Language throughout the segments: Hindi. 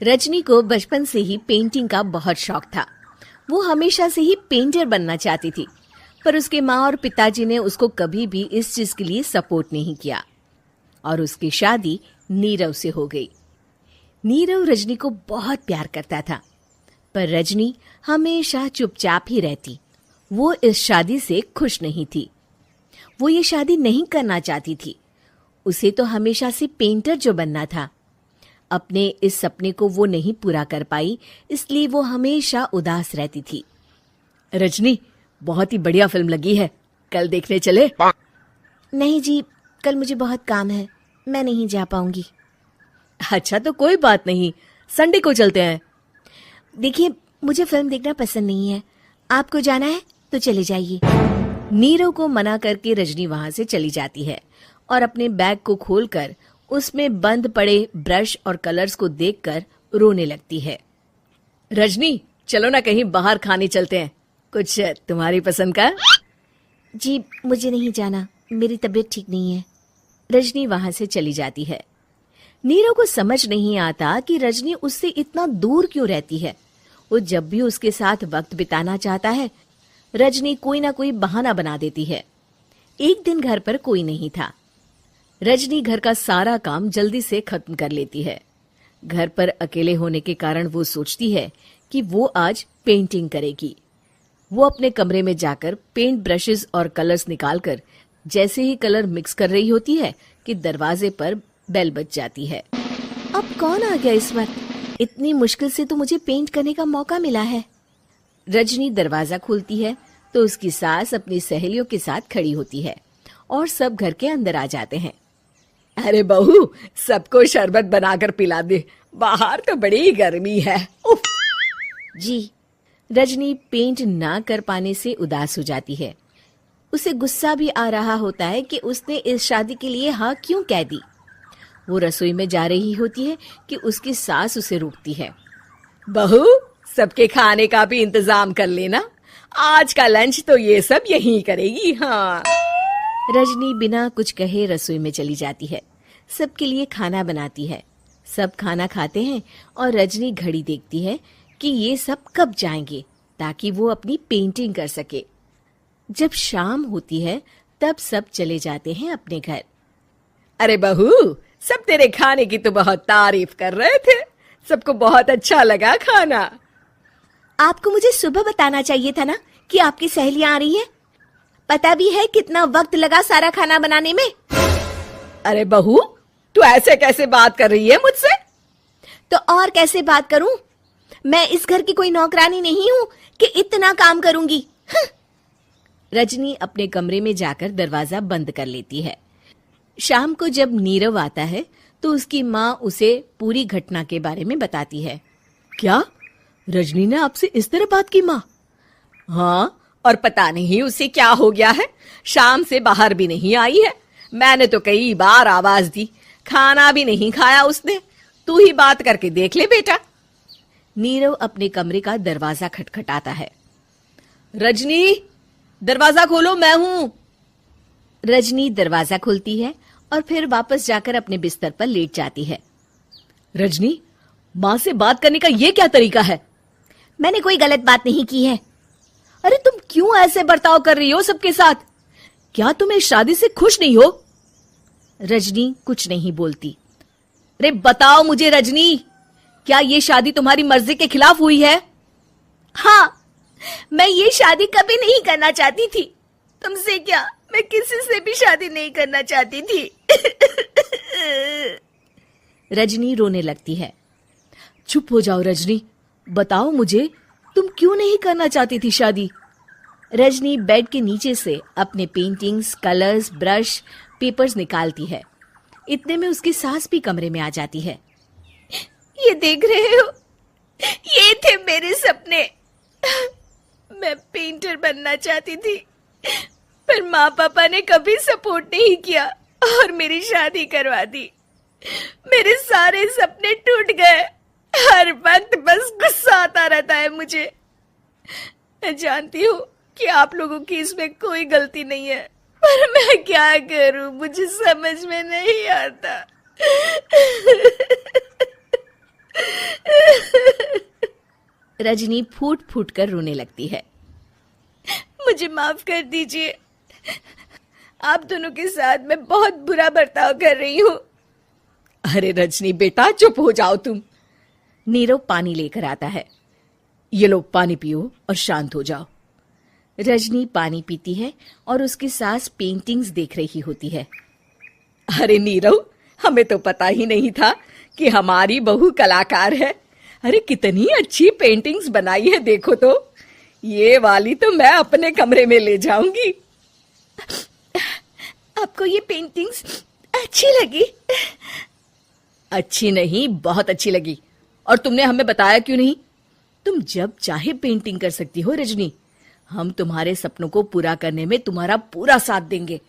रजनी को बचपन से ही पेंटिंग का बहुत शौक था। वो हमेशा से ही पेंटर बनना चाहती थी, पर उसके माँ और पिताजी ने उसको कभी भी इस चीज के लिए सपोर्ट नहीं किया और उसकी शादी नीरव से हो गई। नीरव रजनी को बहुत प्यार करता था, पर रजनी हमेशा चुपचाप ही रहती। वो इस शादी से खुश नहीं थी। वो ये शादी नहीं करना चाहती थी। उसे तो हमेशा से पेंटर जो बनना था। अपने इस सपने को वो नहीं पूरा कर पाई, इसलिए वो हमेशा उदास रहती थी। रजनी, बहुत ही बढ़िया फिल्म लगी है, कल देखने चले? नहीं जी, कल मुझे बहुत काम है, मैं नहीं जा पाऊंगी। अच्छा तो कोई बात नहीं, संडे को चलते हैं। देखिए, मुझे फिल्म देखना पसंद नहीं है। आपको जाना है तो चले जाइए। नीरव को मना करके रजनी वहां से चली जाती है और अपने बैग को खोलकर उसमें बंद पड़े ब्रश और कलर्स को देखकर रोने लगती है। रजनी, चलो ना कहीं बाहर खाने चलते हैं, कुछ तुम्हारी पसंद का। जी, मुझे नहीं जाना, मेरी तबीयत ठीक नहीं है। रजनी वहां से चली जाती है। नीरव को समझ नहीं आता कि रजनी उससे इतना दूर क्यों रहती है। वो जब भी उसके साथ वक्त बिताना चाहता है, रजनी कोई ना कोई बहाना बना देती है। एक दिन घर पर कोई नहीं था। रजनी घर का सारा काम जल्दी से खत्म कर लेती है। घर पर अकेले होने के कारण वो सोचती है कि वो आज पेंटिंग करेगी। वो अपने कमरे में जाकर पेंट ब्रशेस और कलर्स निकालकर जैसे ही कलर मिक्स कर रही होती है कि दरवाजे पर बेल बज जाती है। अब कौन आ गया इस वक्त? इतनी मुश्किल से तो मुझे पेंट करने का मौका मिला है। रजनी दरवाजा खोलती है तो उसकी सास अपनी सहेलियों के साथ खड़ी होती है और सब घर के अंदर आ जाते हैं। अरे बहू, सबको शरबत बनाकर पिला दे, बाहर तो बड़ी गर्मी है। उफ। जी। रजनी पेंट ना कर पाने से उदास हो जाती है। उसे गुस्सा भी आ रहा होता है कि उसने इस शादी के लिए हाँ क्यों कह दी। वो रसोई में जा रही होती है कि उसकी सास उसे रोकती है। बहू, सबके खाने का भी इंतजाम कर लेना, आज का लंच तो ये सब यहीं करेगी। हाँ। रजनी बिना कुछ कहे रसोई में चली जाती है। सबके लिए खाना बनाती है। सब खाना खाते हैं और रजनी घड़ी देखती है कि ये सब कब जाएंगे ताकि वो अपनी पेंटिंग कर सके। जब शाम होती है तब सब चले जाते हैं अपने घर। अरे बहू, सब तेरे खाने की तो बहुत तारीफ कर रहे थे, सबको बहुत अच्छा लगा खाना। आपको मुझे सुबह बताना चाहिए था ना कि आपकी सहेलियां आ रही हैं। पता भी है कितना वक्त लगा सारा खाना बनाने में। अरे बहू, तू ऐसे कैसे बात कर रही है मुझसे? तो और कैसे बात करूं? मैं इस घर की कोई नौकरानी नहीं हूं कि इतना काम करूंगी। रजनी अपने कमरे में जाकर दरवाजा बंद कर लेती है। शाम को जब नीरव आता है तो उसकी माँ उसे पूरी घटना के बारे में बताती है। क्या रजनी ने आपसे इस तरह बात की माँ? हाँ, और पता नहीं उसे क्या हो गया है, शाम से बाहर भी नहीं आई है। मैंने तो कई बार आवाज दी, खाना भी नहीं खाया उसने। तू ही बात करके देख ले बेटा। नीरव अपने कमरे का दरवाजा खटखटाता है। रजनी, दरवाजा खोलो, मैं हूं। रजनी दरवाजा खोलती है और फिर वापस जाकर अपने बिस्तर पर लेट जाती है। रजनी, माँ से बात करने का ये क्या तरीका है? मैंने कोई गलत बात नहीं की है। अरे तुम क्यों ऐसे बर्ताव कर रही हो सबके साथ? क्या तुम इस शादी से खुश नहीं हो? रजनी कुछ नहीं बोलती। अरे बताओ मुझे रजनी, क्या ये शादी तुम्हारी मर्जी के खिलाफ हुई है? हाँ, मैं ये शादी कभी नहीं करना चाहती थी। तुमसे क्या, मैं किसी से भी शादी नहीं करना चाहती थी। रजनी रोने लगती है। चुप हो जाओ रजनी, बताओ मुझे, तुम क्यों नहीं करना चाहती थी शादी? रजनी बेड के नीचे से अपने पेंटिंग्स, कलर्स, ब्रश, पेपर्स निकालती है। इतने में उसकी सास भी कमरे में आ जाती है। ये देख रहे हो, ये थे मेरे सपने। मैं पेंटर बनना चाहती थी, पर माँ पापा ने कभी सपोर्ट नहीं किया और मेरी शादी करवा दी। मेरे सारे सपने टूट गए। हर वक्त बस गुस्सा आता रहता है मुझे। मैं जानती हूँ कि आप लोगों की इसमें कोई गलती नहीं है, पर मैं क्या करूँ, मुझे समझ में नहीं आता। रजनी फूट फूट कर रोने लगती है। मुझे माफ कर दीजिए, आप दोनों के साथ मैं बहुत बुरा बर्ताव कर रही हूँ। अरे रजनी बेटा, चुप हो जाओ तुम। नीरव पानी लेकर आता है। ये लो पानी पियो और शांत हो जाओ। रजनी पानी पीती है और उसकी सास पेंटिंग्स देख रही होती है। अरे नीरव, हमें तो पता ही नहीं था कि हमारी बहू कलाकार है। अरे कितनी अच्छी पेंटिंग्स बनाई है, देखो तो। ये वाली तो मैं अपने कमरे में ले जाऊंगी। आपको ये पेंटिंग्स अच्छी लगी? अच्छी नहीं, बहुत अच्छी लगी। और तुमने हमें बताया क्यों नहीं? तुम जब चाहे पेंटिंग कर सकती हो रजनी। हम तुम्हारे सपनों को पूरा करने में तुम्हारा पूरा साथ देंगे।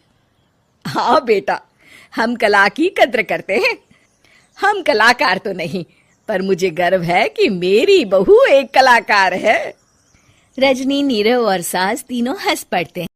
हाँ बेटा, हम कला की कद्र करते हैं। हम कलाकार तो नहीं, पर मुझे गर्व है कि मेरी बहू एक कलाकार है। रजनी, नीरव और सास तीनों हंस पड़ते हैं।